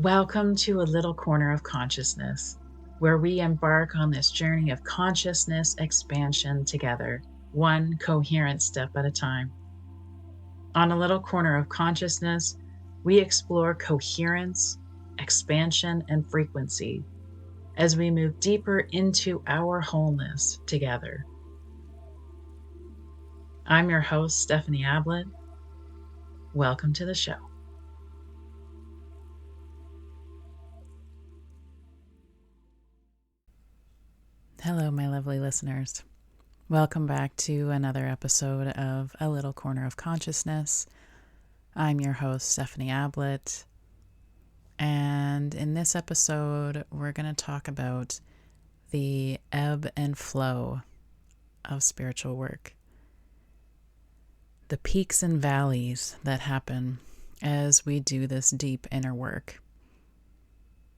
Welcome to a little corner of consciousness, where we embark on this journey of consciousness expansion together, one coherent step at a time. On a little corner of consciousness, we explore coherence, expansion, and frequency as we move deeper into our wholeness together. I'm your host, Stephanie Ablett. Welcome to the show. Hello, my lovely listeners. Welcome back to another episode of A Little Corner of Consciousness. I'm your host, Stephanie Ablett. And in this episode, we're going to talk about the ebb and flow of spiritual work. The peaks and valleys that happen as we do this deep inner work.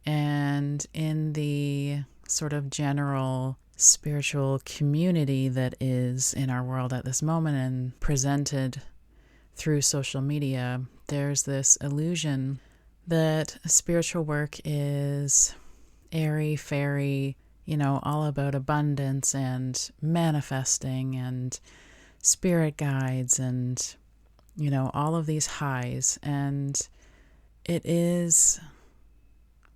And in the sort of general spiritual community that is in our world at this moment and presented through social media, there's this illusion that spiritual work is airy, fairy, all about abundance and manifesting and spirit guides and, all of these highs. And it is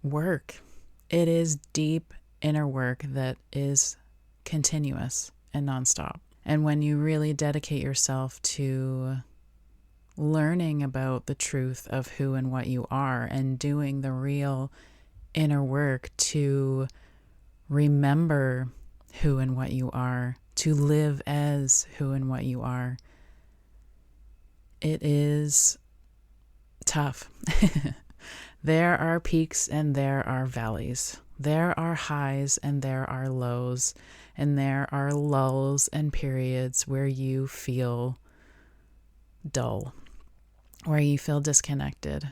work. It is deep inner work that is continuous and nonstop. And when you really dedicate yourself to learning about the truth of who and what you are and doing the real inner work to remember who and what you are, to live as who and what you are, it is tough. There are peaks and there are valleys. There are highs and there are lows, and there are lulls and periods where you feel dull, where you feel disconnected.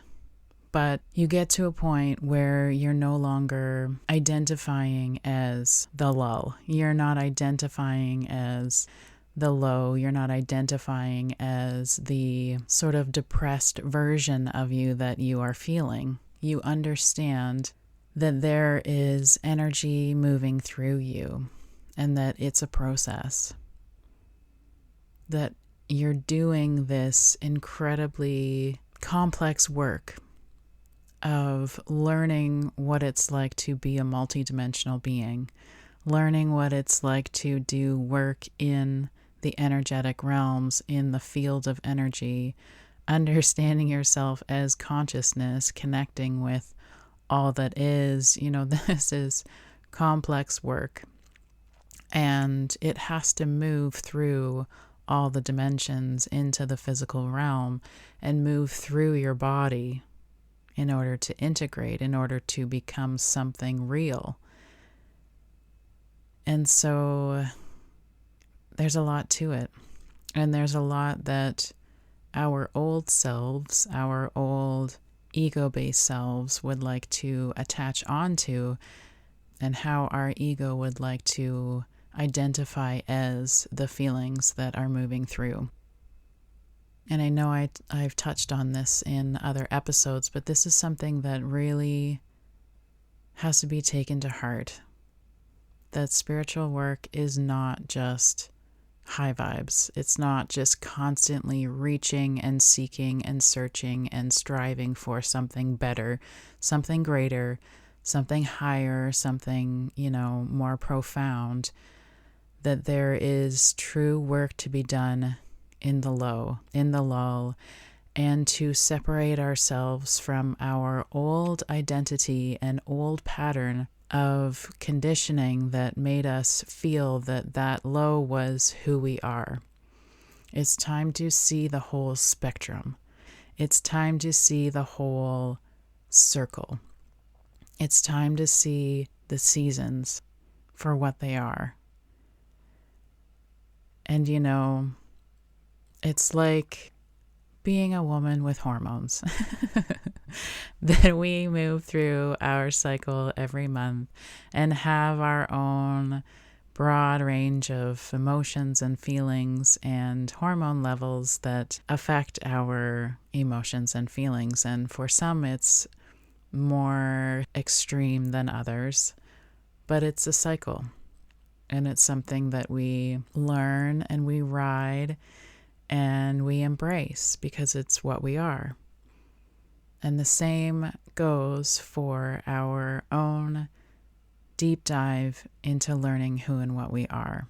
But you get to a point where you're no longer identifying as the lull. You're not identifying as the low. You're not identifying as the sort of depressed version of you that you are feeling. You understand that there is energy moving through you and that it's a process. That you're doing this incredibly complex work of learning what it's like to be a multidimensional being, learning what it's like to do work in the energetic realms, in the field of energy, understanding yourself as consciousness, connecting with all that is. This is complex work, and it has to move through all the dimensions into the physical realm and move through your body in order to integrate, in order to become something real. And so there's a lot to it. And there's a lot that our old selves, our old ego-based selves would like to attach onto, and how our ego would like to identify as the feelings that are moving through. And I know I've touched on this in other episodes, but this is something that really has to be taken to heart. That spiritual work is not just high vibes. It's not just constantly reaching and seeking and searching and striving for something better, something greater, something higher, something, more profound. That there is true work to be done in the low, in the lull, and to separate ourselves from our old identity and old pattern of conditioning that made us feel that that low was who we are. It's time to see the whole spectrum. It's time to see the whole circle. It's time to see the seasons for what they are. And it's like being a woman with hormones. That we move through our cycle every month and have our own broad range of emotions and feelings and hormone levels that affect our emotions and feelings. And for some, it's more extreme than others, but it's a cycle. And it's something that we learn and we ride and we embrace because it's what we are. And the same goes for our own deep dive into learning who and what we are,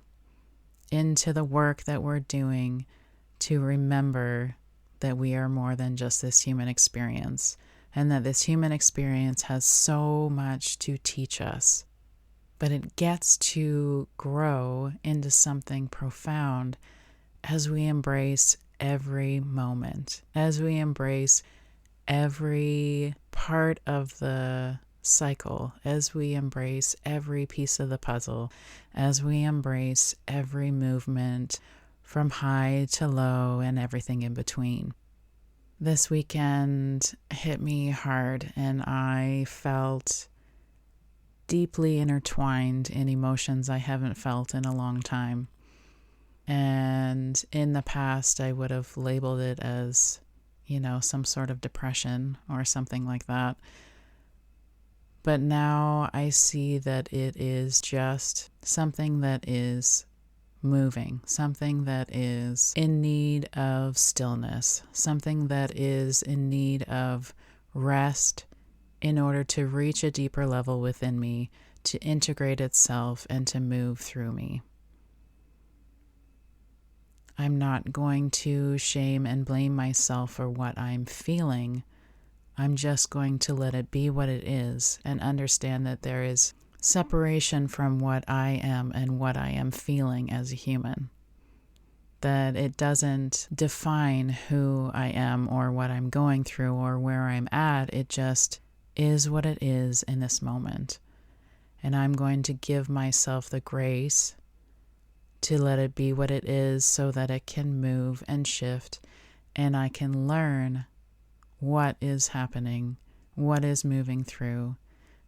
into the work that we're doing to remember that we are more than just this human experience, and that this human experience has so much to teach us. But it gets to grow into something profound as we embrace every moment, as we embrace every part of the cycle, as we embrace every piece of the puzzle, as we embrace every movement from high to low and everything in between. This weekend hit me hard, and I felt deeply intertwined in emotions I haven't felt in a long time. And in the past, I would have labeled it as, some sort of depression or something like that. But now I see that it is just something that is moving, something that is in need of stillness, something that is in need of rest in order to reach a deeper level within me, to integrate itself and to move through me. I'm not going to shame and blame myself for what I'm feeling. I'm just going to let it be what it is and understand that there is separation from what I am and what I am feeling as a human. That it doesn't define who I am or what I'm going through or where I'm at. It just is what it is in this moment. And I'm going to give myself the grace to let it be what it is so that it can move and shift and I can learn what is happening, what is moving through,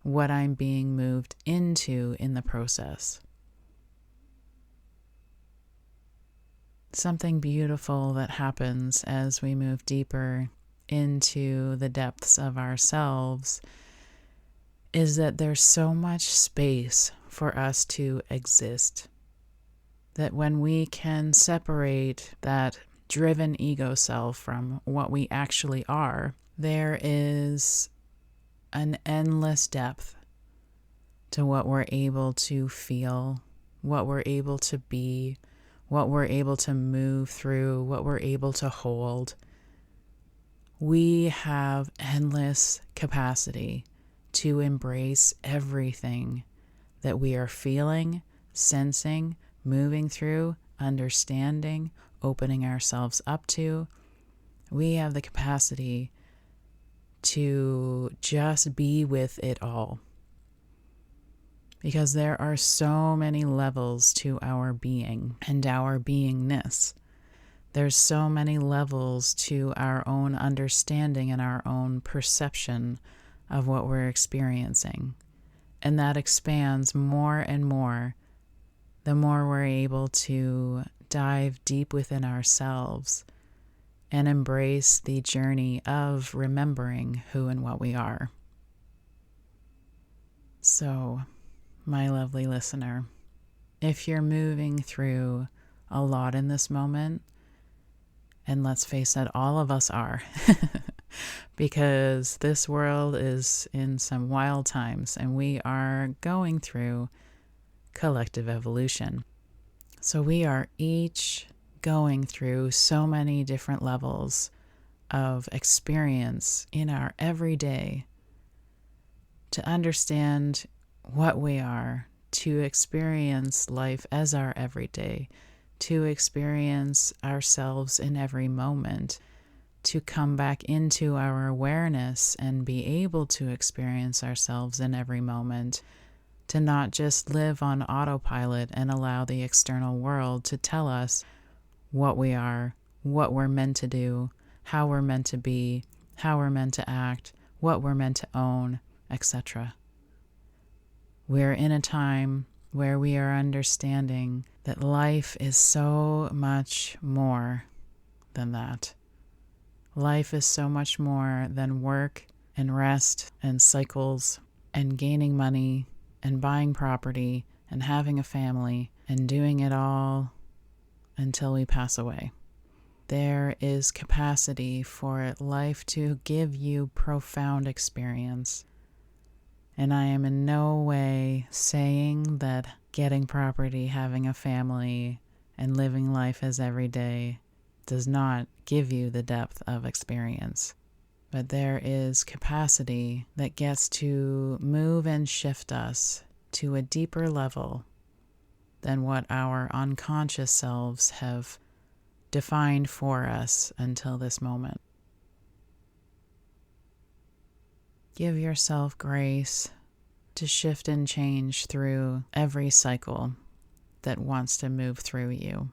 what I'm being moved into in the process. Something beautiful that happens as we move deeper into the depths of ourselves is that there's so much space for us to exist. That when we can separate that driven ego self from what we actually are, there is an endless depth to what we're able to feel, what we're able to be, what we're able to move through, what we're able to hold. We have endless capacity to embrace everything that we are feeling, sensing, moving through, understanding, opening ourselves up to. We have the capacity to just be with it all. Because there are so many levels to our being and our beingness. There's so many levels to our own understanding and our own perception of what we're experiencing. And that expands more and more the more we're able to dive deep within ourselves and embrace the journey of remembering who and what we are. So, my lovely listener, if you're moving through a lot in this moment, and let's face it, all of us are, because this world is in some wild times and we are going through collective evolution. So we are each going through so many different levels of experience in our everyday to understand what we are, to experience life as our everyday, to experience ourselves in every moment, to come back into our awareness and be able to experience ourselves in every moment, to not just live on autopilot and allow the external world to tell us what we are, what we're meant to do, how we're meant to be, how we're meant to act, what we're meant to own, etc. We're in a time where we are understanding that life is so much more than that. Life is so much more than work and rest and cycles and gaining money and buying property and having a family and doing it all until we pass away. There is capacity for life to give you profound experience. And I am in no way saying that getting property, having a family, and living life as every day does not give you the depth of experience. But there is capacity that gets to move and shift us to a deeper level than what our unconscious selves have defined for us until this moment. Give yourself grace to shift and change through every cycle that wants to move through you.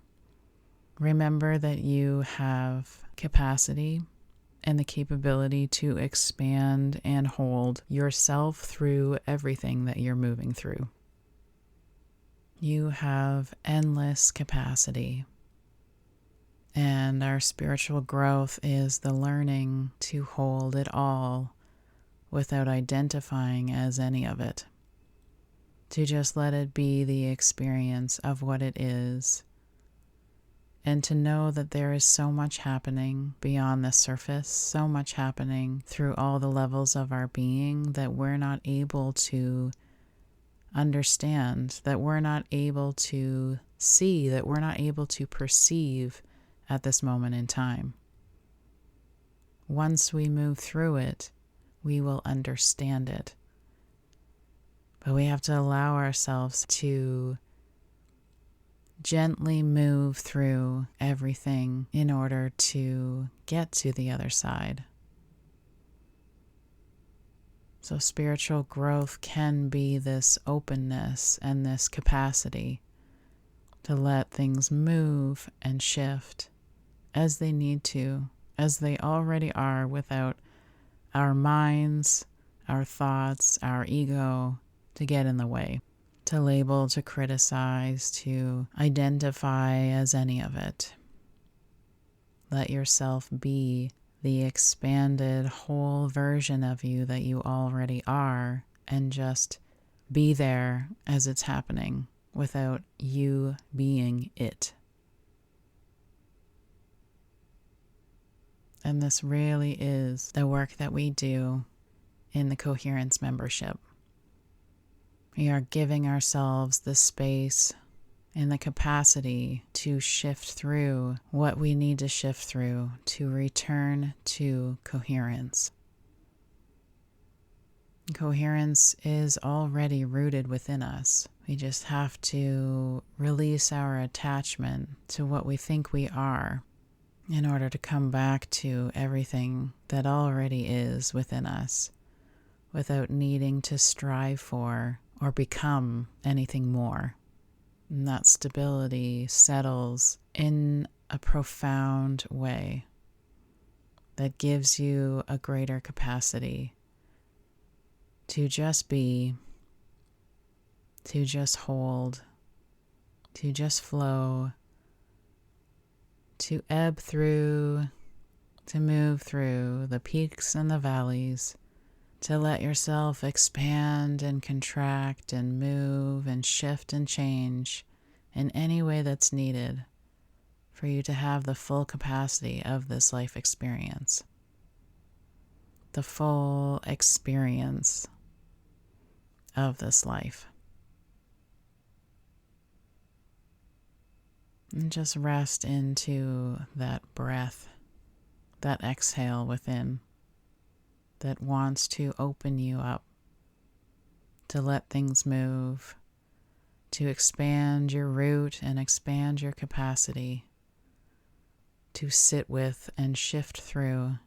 Remember that you have capacity and the capability to expand and hold yourself through everything that you're moving through. You have endless capacity. And our spiritual growth is the learning to hold it all without identifying as any of it. To just let it be the experience of what it is. And to know that there is so much happening beyond the surface, so much happening through all the levels of our being that we're not able to understand, that we're not able to see, that we're not able to perceive at this moment in time. Once we move through it, we will understand it. But we have to allow ourselves to gently move through everything in order to get to the other side. So spiritual growth can be this openness and this capacity to let things move and shift as they need to, as they already are, without our minds, our thoughts, our ego to get in the way, to label, to criticize, to identify as any of it. Let yourself be the expanded whole version of you that you already are, and just be there as it's happening without you being it. And this really is the work that we do in the Coherence membership. We are giving ourselves the space and the capacity to shift through what we need to shift through to return to coherence. Coherence is already rooted within us. We just have to release our attachment to what we think we are in order to come back to everything that already is within us, without needing to strive for or become anything more. And that stability settles in a profound way that gives you a greater capacity to just be, to just hold, to just flow, to ebb through, to move through the peaks and the valleys, to let yourself expand and contract and move and shift and change in any way that's needed for you to have the full capacity of this life experience. The full experience of this life. And just rest into that breath, that exhale within that wants to open you up, to let things move, to expand your root and expand your capacity to sit with and shift through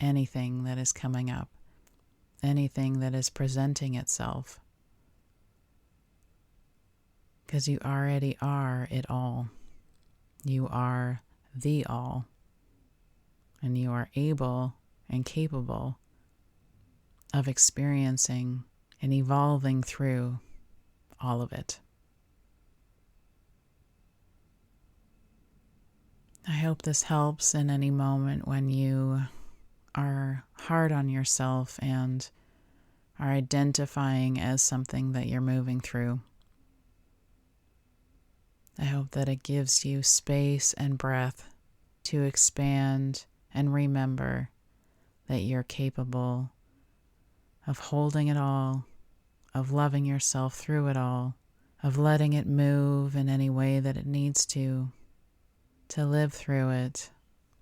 anything that is coming up, anything that is presenting itself. Because you already are it all. You are the all. And you are able and capable of experiencing and evolving through all of it. I hope this helps in any moment when you are hard on yourself and are identifying as something that you're moving through. I hope that it gives you space and breath to expand and remember that you're capable of holding it all, of loving yourself through it all, of letting it move in any way that it needs to live through it,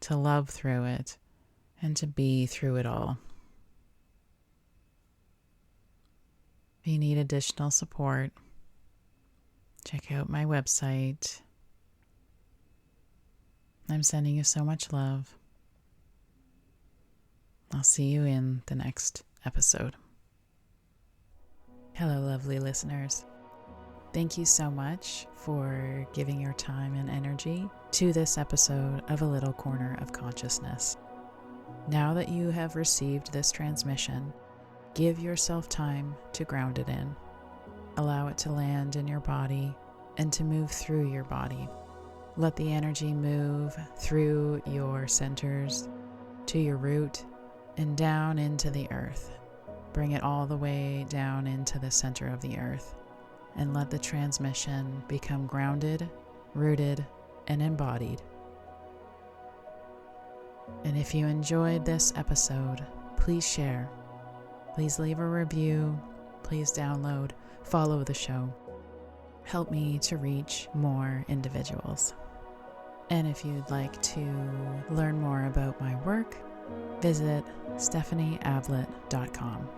to love through it, and to be through it all. If you need additional support, check out my website. I'm sending you so much love. I'll see you in the next episode. Hello, lovely listeners. Thank you so much for giving your time and energy to this episode of A Little Corner of Consciousness. Now that you have received this transmission, give yourself time to ground it in. Allow it to land in your body and to move through your body. Let the energy move through your centers to your root and down into the earth. Bring it all the way down into the center of the earth and let the transmission become grounded, rooted, and embodied. And if you enjoyed this episode, please share. Please leave a review. Please download, follow the show. Help me to reach more individuals. And if you'd like to learn more about my work, visit stephanieablett.com.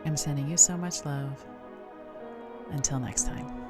I'm sending you so much love. Until next time.